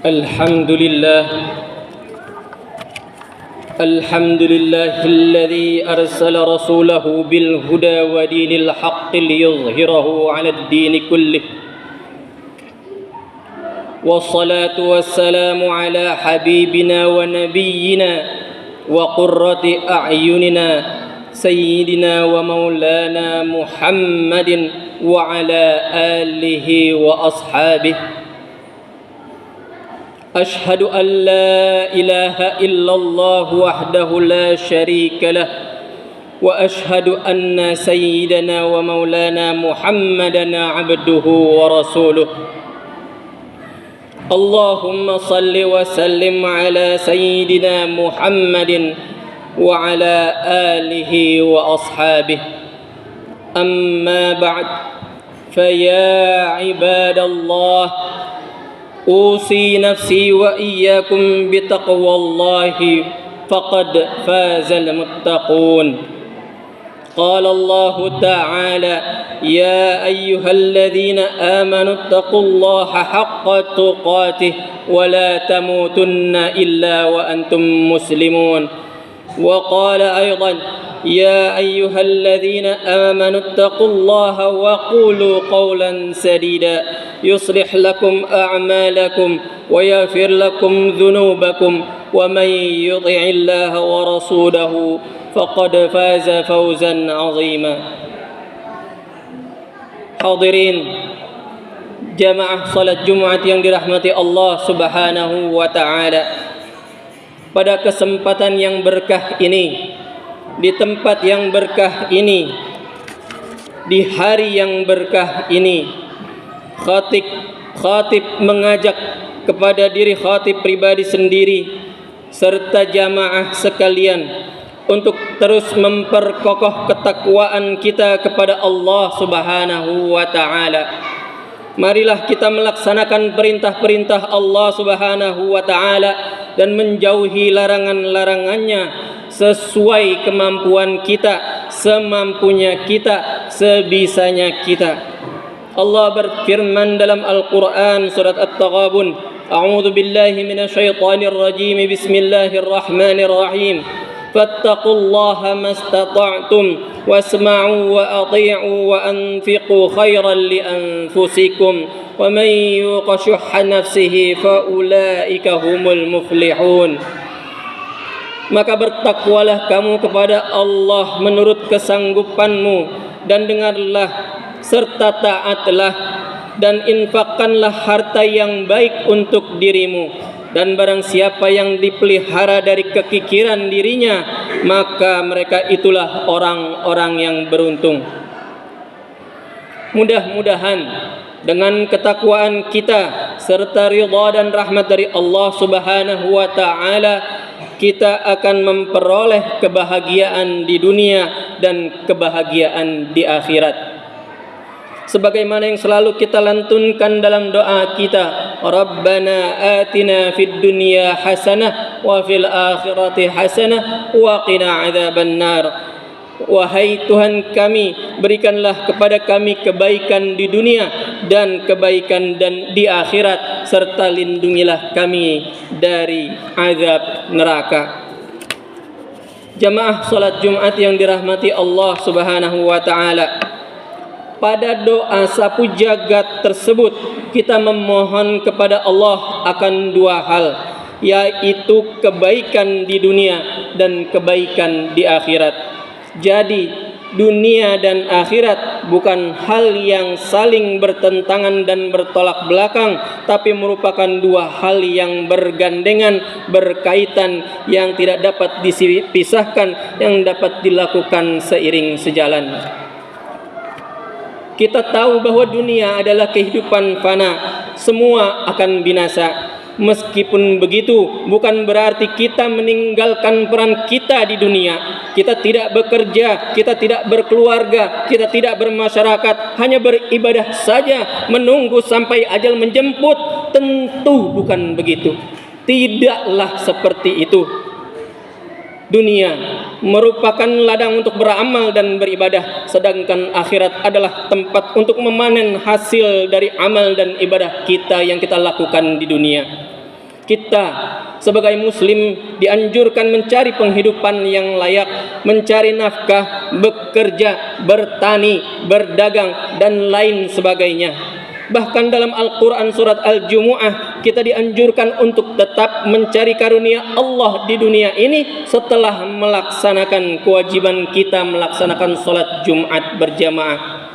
الحمد لله الذي أرسل رسوله بالهدى ودين الحق ليظهره على الدين كله، والصلاة والسلام على حبيبنا ونبينا وقرة أعيننا سيدنا ومولانا محمد وعلى آله وأصحابه. أشهد أن لا إله إلا الله وحده لا شريك له، وأشهد أن سيدنا ومولانا محمدا عبده ورسوله. اللهم صل وسلم على سيدنا محمد وعلى آله وأصحابه. أما بعد، فيا عباد الله، أوصي نفسي وإياكم بتقوى الله فقد فاز المتقون. قال الله تعالى: يا أيها الذين آمنوا اتقوا الله حق تقاته ولا تموتن إلا وأنتم مسلمون. وقال أيضا: يا أيها الذين آمنوا اتقوا الله وقولوا قولا سديدا يصلح لكم أعمالكم ويغفر لكم ذنوبكم، ومن يطع الله ورسوله فقد فاز فوزا عظيما. Hadirin jamaah salat Jumat yang dirahmati Allah Subhanahu wa taala. Pada kesempatan yang berkah ini, di tempat yang berkah ini, di hari yang berkah ini, khatib mengajak kepada diri khatib pribadi sendiri serta jamaah sekalian untuk terus memperkokoh ketakwaan kita kepada Allah Subhanahu wa taala. Marilah kita melaksanakan perintah-perintah Allah Subhanahu wa taala dan menjauhi larangan-larangannya sesuai kemampuan kita, semampunya kita, sebisanya kita. Allah berfirman dalam Al-Quran surat At-Taghabun, A'udzu billahi minasyaitonir rajim, Bismillahirrahmanirrahim. Fattaqullaha mastata'tum wasma'u wa athi'u wa anfiqu khairan li anfusikum wa man yuqa syuhha nafsihi fa ulaika humul muflihun. Maka bertakwalah kamu kepada Allah menurut kesanggupanmu, dan dengarlah serta taatlah, dan infakkanlah harta yang baik untuk dirimu. Dan barang siapa yang dipelihara dari kekikiran dirinya, maka mereka itulah orang-orang yang beruntung. Mudah-mudahan dengan ketakwaan kita serta ridha dan rahmat dari Allah Subhanahu wa taala, kita akan memperoleh kebahagiaan di dunia dan kebahagiaan di akhirat. Sebagaimana yang selalu kita lantunkan dalam doa kita, Rabbana atina fid dunya hasanah wa fil akhirati hasanah wa qina adzabannar. Wahai Tuhan kami, berikanlah kepada kami kebaikan di dunia dan kebaikan dan di akhirat, serta lindungilah kami dari azab neraka. Jamaah salat Jumat yang dirahmati Allah Subhanahu wa taala, pada doa sapu jagat tersebut kita memohon kepada Allah akan dua hal, yaitu kebaikan di dunia dan kebaikan di akhirat. Jadi dunia dan akhirat bukan hal yang saling bertentangan dan bertolak belakang, tapi merupakan dua hal yang bergandengan, berkaitan, yang tidak dapat dipisahkan, yang dapat dilakukan seiring sejalan. Kita tahu bahwa dunia adalah kehidupan fana, semua akan binasa. Meskipun begitu, bukan berarti kita meninggalkan peran kita di dunia. Kita tidak bekerja, kita tidak berkeluarga, kita tidak bermasyarakat, hanya beribadah saja, menunggu sampai ajal menjemput. Tentu bukan begitu. Tidaklah seperti itu. Dunia merupakan ladang untuk beramal dan beribadah, sedangkan akhirat adalah tempat untuk memanen hasil dari amal dan ibadah kita yang kita lakukan di dunia. Kita sebagai muslim dianjurkan mencari penghidupan yang layak, mencari nafkah, bekerja, bertani, berdagang, dan lain sebagainya. Bahkan dalam Al-Quran surat Al-Jumu'ah kita dianjurkan untuk tetap mencari karunia Allah di dunia ini setelah melaksanakan kewajiban kita melaksanakan salat Jumat berjamaah.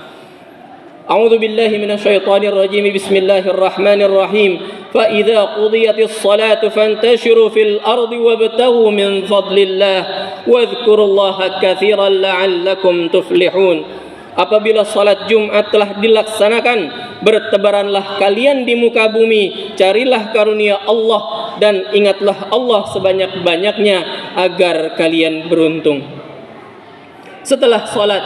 A'udzu billahi minasyaitonir rajim. Bismillahirrahmanirrahim. Fa idza qudiyatis salatu fantashiru fil ardi wabtaghu min fadlillah wadhkurullaha katsiran la'allakum tuflihun. Apabila salat Jumat telah dilaksanakan, bertebaranlah kalian di muka bumi, carilah karunia Allah dan ingatlah Allah sebanyak-banyaknya agar kalian beruntung. Setelah salat,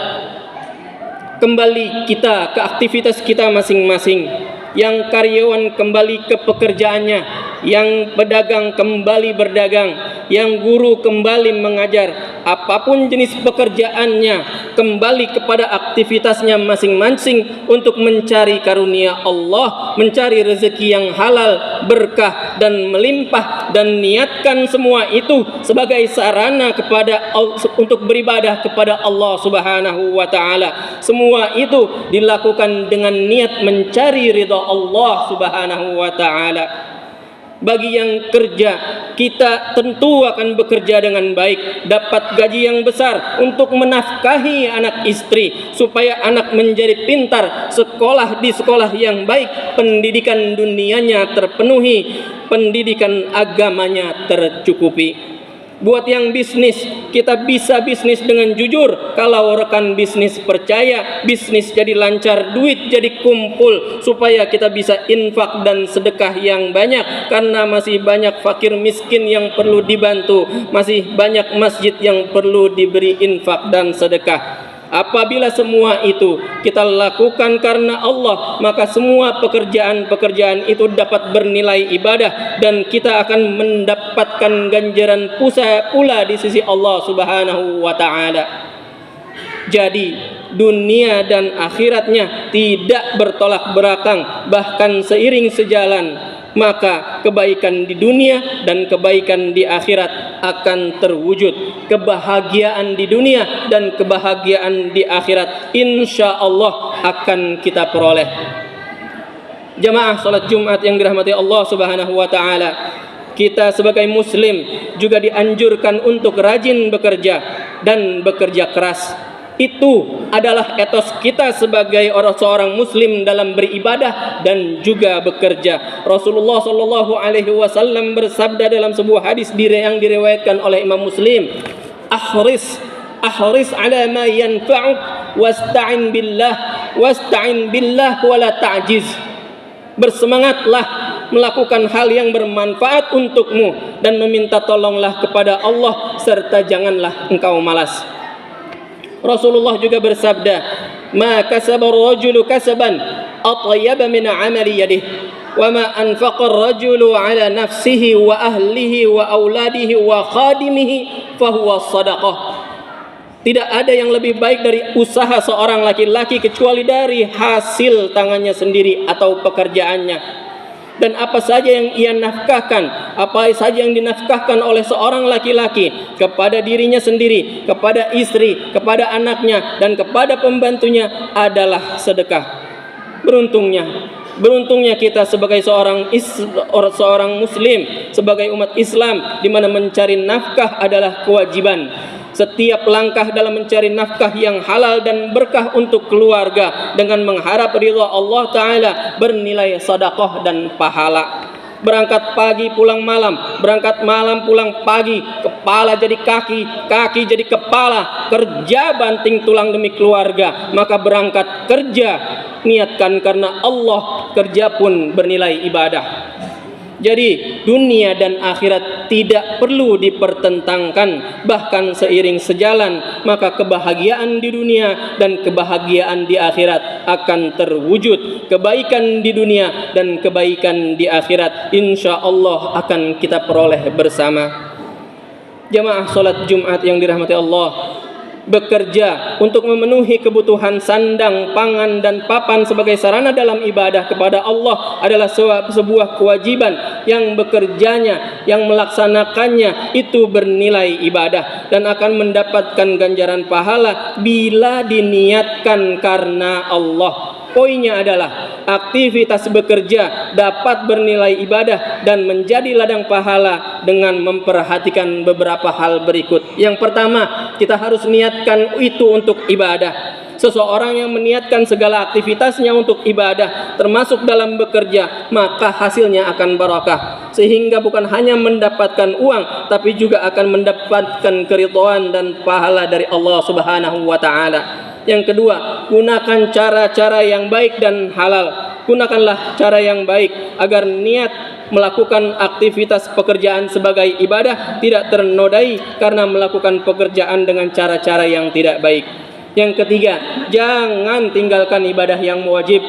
kembali kita ke aktivitas kita masing-masing. Yang karyawan kembali ke pekerjaannya, yang pedagang kembali berdagang, yang guru kembali mengajar. Apapun jenis pekerjaannya, kembali kepada aktivitasnya masing-masing untuk mencari karunia Allah, mencari rezeki yang halal, berkah dan melimpah, dan niatkan semua itu sebagai sarana untuk beribadah kepada Allah Subhanahu wa taala. Semua itu dilakukan dengan niat mencari ridha Allah Subhanahu wa taala. Bagi yang kerja, kita tentu akan bekerja dengan baik, dapat gaji yang besar untuk menafkahi anak istri, supaya anak menjadi pintar, sekolah di sekolah yang baik, pendidikan dunianya terpenuhi, pendidikan agamanya tercukupi. Buat yang bisnis, kita bisa bisnis dengan jujur. Kalau rekan bisnis percaya, bisnis jadi lancar, duit jadi kumpul, supaya kita bisa infak dan sedekah yang banyak. Karena masih banyak fakir miskin yang perlu dibantu, masih banyak masjid yang perlu diberi infak dan sedekah. Apabila semua itu kita lakukan karena Allah, maka semua pekerjaan-pekerjaan itu dapat bernilai ibadah, dan kita akan mendapatkan ganjaran pula di sisi Allah Subhanahu wa taala. Jadi dunia dan akhiratnya tidak bertolak belakang, bahkan seiring sejalan. Maka kebaikan di dunia dan kebaikan di akhirat akan terwujud. Kebahagiaan di dunia dan kebahagiaan di akhirat insya Allah akan kita peroleh. Jamaah salat Jumat yang dirahmati Allah Subhanahu wa taala, kita sebagai muslim juga dianjurkan untuk rajin bekerja dan bekerja keras. Itu adalah etos kita sebagai seorang muslim dalam beribadah dan juga bekerja. Rasulullah sallallahu alaihi wasallam bersabda dalam sebuah hadis yang diriwayatkan oleh Imam Muslim, ahris ala ma yanfa'uk wasta'in billah wa la ta'jiz. Bersemangatlah melakukan hal yang bermanfaat untukmu dan meminta tolonglah kepada Allah, serta janganlah engkau malas. Rasulullah juga bersabda, "Ma kasaba ar-rajulu kasaban atyaba min 'amali yadihi, wa ma anfaqa ar-rajulu 'ala nafsihi wa ahlihi wa auladihi wa khadimihi fa huwa shadaqah." Tidak ada yang lebih baik dari usaha seorang laki-laki kecuali dari hasil tangannya sendiri atau pekerjaannya. Dan apa saja yang ia nafkahkan, apa saja yang dinafkahkan oleh seorang laki-laki kepada dirinya sendiri, kepada istri, kepada anaknya, dan kepada pembantunya adalah sedekah. Beruntungnya kita sebagai seorang muslim, sebagai umat Islam, di mana mencari nafkah adalah kewajiban. Setiap langkah dalam mencari nafkah yang halal dan berkah untuk keluarga dengan mengharap ridha Allah Ta'ala bernilai sedekah dan pahala. Berangkat pagi pulang malam, berangkat malam pulang pagi, kepala jadi kaki, kaki jadi kepala, kerja banting tulang demi keluarga. Maka berangkat kerja, niatkan karena Allah, kerja pun bernilai ibadah. Jadi dunia dan akhirat tidak perlu dipertentangkan, bahkan seiring sejalan, maka kebahagiaan di dunia dan kebahagiaan di akhirat akan terwujud. Kebaikan di dunia dan kebaikan di akhirat insya Allah akan kita peroleh bersama. Jamaah salat Jumat yang dirahmati Allah, bekerja untuk memenuhi kebutuhan sandang, pangan, dan papan sebagai sarana dalam ibadah kepada Allah adalah sebuah kewajiban yang bekerjanya, yang melaksanakannya itu bernilai ibadah dan akan mendapatkan ganjaran pahala bila diniatkan karena Allah. Poinnya adalah aktivitas bekerja dapat bernilai ibadah dan menjadi ladang pahala dengan memperhatikan beberapa hal berikut. Yang pertama, kita harus niatkan itu untuk ibadah. Seseorang yang meniatkan segala aktivitasnya untuk ibadah, termasuk dalam bekerja, maka hasilnya akan barakah. Sehingga bukan hanya mendapatkan uang, tapi juga akan mendapatkan keridhaan dan pahala dari Allah Subhanahu wa Ta'ala. Yang kedua, gunakan cara-cara yang baik dan halal. Gunakanlah cara yang baik agar niat melakukan aktivitas pekerjaan sebagai ibadah tidak ternodai karena melakukan pekerjaan dengan cara-cara yang tidak baik. Yang ketiga, jangan tinggalkan ibadah yang wajib.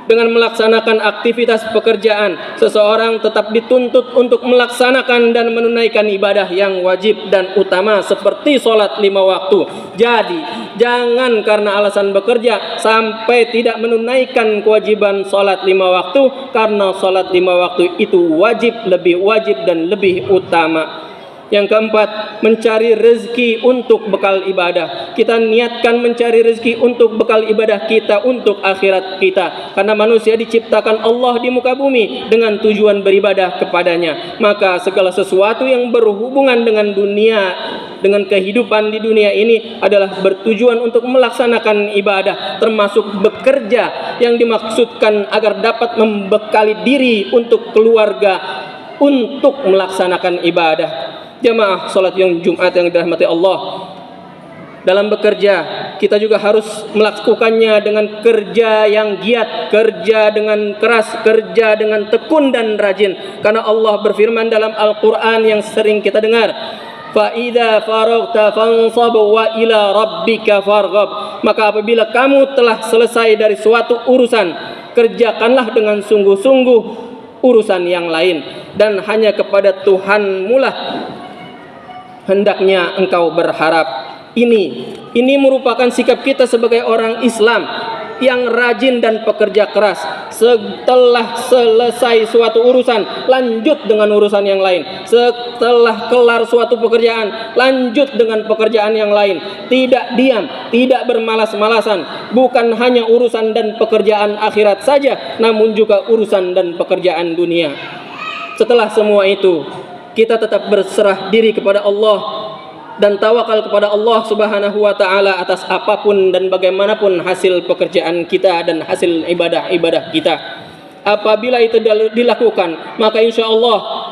Dengan melaksanakan aktivitas pekerjaan, seseorang tetap dituntut untuk melaksanakan dan menunaikan ibadah yang wajib dan utama seperti sholat 5 waktu. Jadi, jangan karena alasan bekerja sampai tidak menunaikan kewajiban sholat 5 waktu, karena sholat 5 waktu itu wajib, lebih wajib dan lebih utama. Yang keempat, mencari rezeki untuk bekal ibadah. Kita niatkan mencari rezeki untuk bekal ibadah kita, untuk akhirat kita. Karena manusia diciptakan Allah di muka bumi dengan tujuan beribadah kepadanya. Maka segala sesuatu yang berhubungan dengan dunia, dengan kehidupan di dunia ini adalah bertujuan untuk melaksanakan ibadah, termasuk bekerja yang dimaksudkan agar dapat membekali diri untuk keluarga untuk melaksanakan ibadah. Jamaah salat yang Jumat yang dirahmati Allah, dalam bekerja kita juga harus melakukannya dengan kerja yang giat, kerja dengan keras, kerja dengan tekun dan rajin. Karena Allah berfirman dalam Al-Quran yang sering kita dengar, فَإِذَا فَرَغْتَ فَانْصَبْ وَإِلَى رَبِّكَ فَارْغَبْ. Maka apabila kamu telah selesai dari suatu urusan, kerjakanlah dengan sungguh-sungguh urusan yang lain, dan hanya kepada Tuhanmu lah hendaknya engkau berharap. Ini merupakan sikap kita sebagai orang Islam yang rajin dan pekerja keras. Setelah selesai suatu urusan, lanjut dengan urusan yang lain. Setelah kelar suatu pekerjaan, lanjut dengan pekerjaan yang lain. Tidak diam, tidak bermalas-malasan. Bukan hanya urusan dan pekerjaan akhirat saja, namun juga urusan dan pekerjaan dunia. Setelah semua itu, kita tetap berserah diri kepada Allah dan tawakal kepada Allah Subhanahu wa Ta'ala atas apapun dan bagaimanapun hasil pekerjaan kita dan hasil ibadah-ibadah kita. Apabila itu dilakukan, maka insya Allah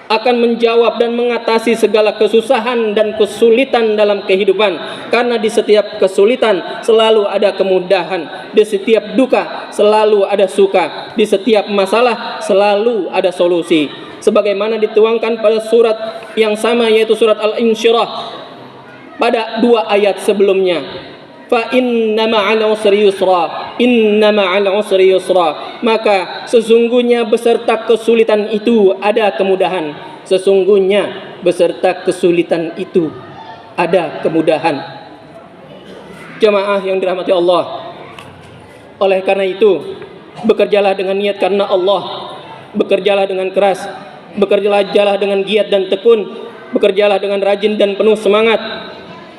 akan menjawab dan mengatasi segala kesusahan dan kesulitan dalam kehidupan. Karena di setiap kesulitan selalu ada kemudahan, di setiap duka selalu ada suka, di setiap masalah selalu ada solusi. Sebagaimana dituangkan pada surat yang sama, yaitu surat Al-Insyirah pada 2 ayat sebelumnya. Fa inna ma'al usri yusra, inna ma'al usri yusra. Maka sesungguhnya beserta kesulitan itu ada kemudahan. Sesungguhnya beserta kesulitan itu ada kemudahan. Jamaah yang dirahmati Allah, oleh karena itu, bekerjalah dengan niat karena Allah. Bekerjalah dengan keras, bekerjalah dengan giat dan tekun, bekerjalah dengan rajin dan penuh semangat.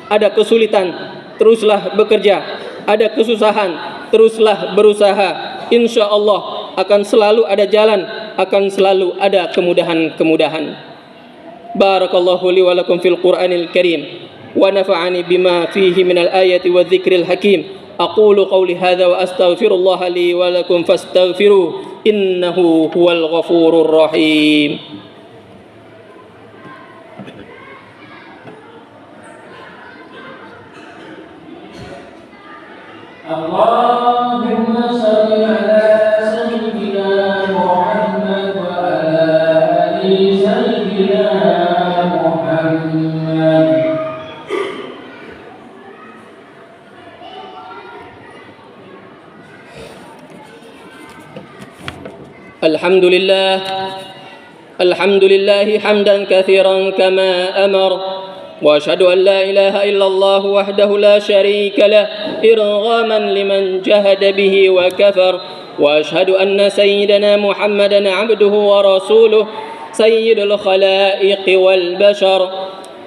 Ada kesulitan, teruslah bekerja. Ada kesusahan, teruslah berusaha. Insya Allah akan selalu ada jalan, akan selalu ada kemudahan-kemudahan. Barakallahu li wa lakum fil Qur'anil Karim, wa nafa'ani bima fihi minal ayati wa dzikril hakim. Aqulu qawli hadza wa astaghfirullah li wa lakum fastaghfiruh, innahu huwal ghafurur rahim. Allahumma shalli ala sayyidina Muhammad wa ala ali sayyidina Muhammad. Alhamdulillah, alhamdulillah hamdan katsiran kama amar. Wa asyhadu an la ilaha illallah wahdahu la syarika lah, irghaman liman jahada bihi wa kafar. وأشهد أن سيدنا محمدا عبده ورسوله سيد الخلائق والبشر.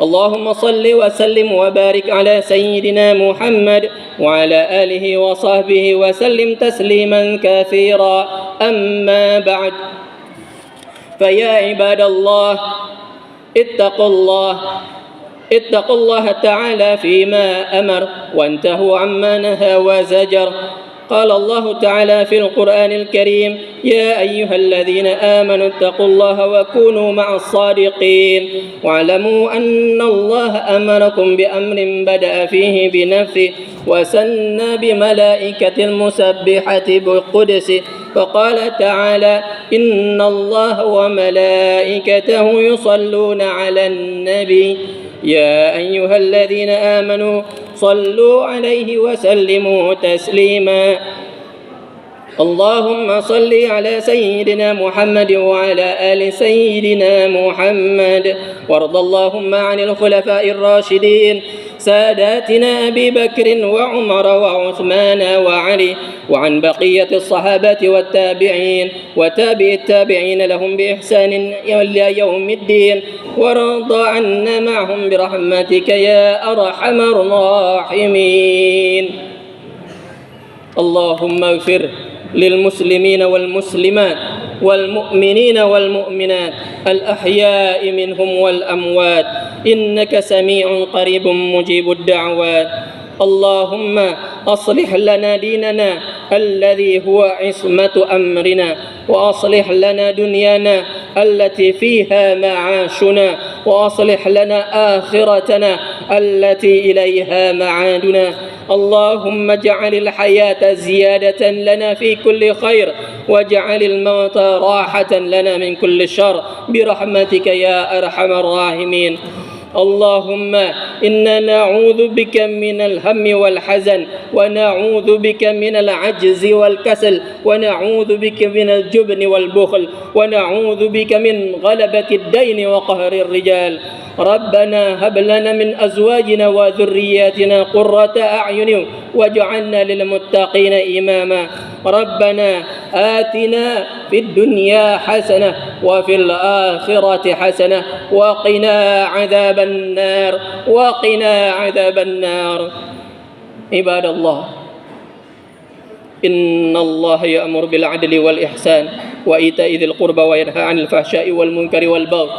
اللهم صل وسلم وبارك على سيدنا محمد وعلى آله وصحبه وسلم تسليما كثيرا. أما بعد، فيا عباد الله اتقوا الله تعالى فيما أمر وانتهوا عما نهى وزجر. قال الله تعالى في القرآن الكريم: يا أيها الذين آمنوا اتقوا الله وكونوا مع الصادقين واعلموا أن الله أمركم بأمر بدأ فيه بنفسه وسنى بملائكة المسبحة بقدسه، فقال تعالى: إن الله وملائكته يصلون على النبي يا أيها الذين آمنوا صلوا عليه وسلموا تسليما. اللهم صل على سيدنا محمد وعلى آل سيدنا محمد، وارض اللهم عن الخلفاء الراشدين ساداتنا أبي بكر وعمر وعثمان وعلي، وعن بقية الصحابة والتابعين وتابع التابعين لهم بإحسان إلى يوم الدين، وارض عنا معهم برحمتك يا أرحم الراحمين. اللهم اغفر للمسلمين والمسلمات والمؤمنين والمؤمنات الأحياء منهم والأموات، إنك سميع قريب مجيب الدعوات. اللهم أصلح لنا ديننا الذي هو عصمة أمرنا، وأصلح لنا دنيانا التي فيها معاشنا، وأصلح لنا آخرتنا التي إليها معادنا. اللهم اجعل الحياة زيادة لنا في كل خير، واجعل الموت راحة لنا من كل شر برحمتك يا أرحم الراحمين. اللهم إنا نعوذ بك من الهم والحزن، ونعوذ بك من العجز والكسل، ونعوذ بك من الجبن والبخل، ونعوذ بك من غلبة الدين وقهر الرجال. ربنا هب لنا من أزواجنا وذرياتنا قرة أعين واجعلنا للمتقين إماما. ربنا آتنا في الدنيا حسنة وفي الآخرة حسنة وقنا عذاب النار، وقنا عذاب النار. عباد الله، إن الله يأمر بالعدل والإحسان وإيتاء ذي القربى وينهى عن الفحشاء والمنكر والبغي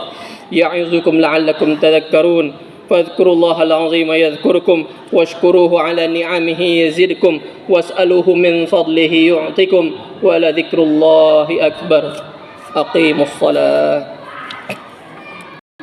يعظكم لعلكم تذكرون. فاذكروا الله العظيم يذكركم، واشكروه على نعمه يزدكم، واسألوه من فضله يعطكم، ولذكر الله أكبر. أقيموا الصلاة.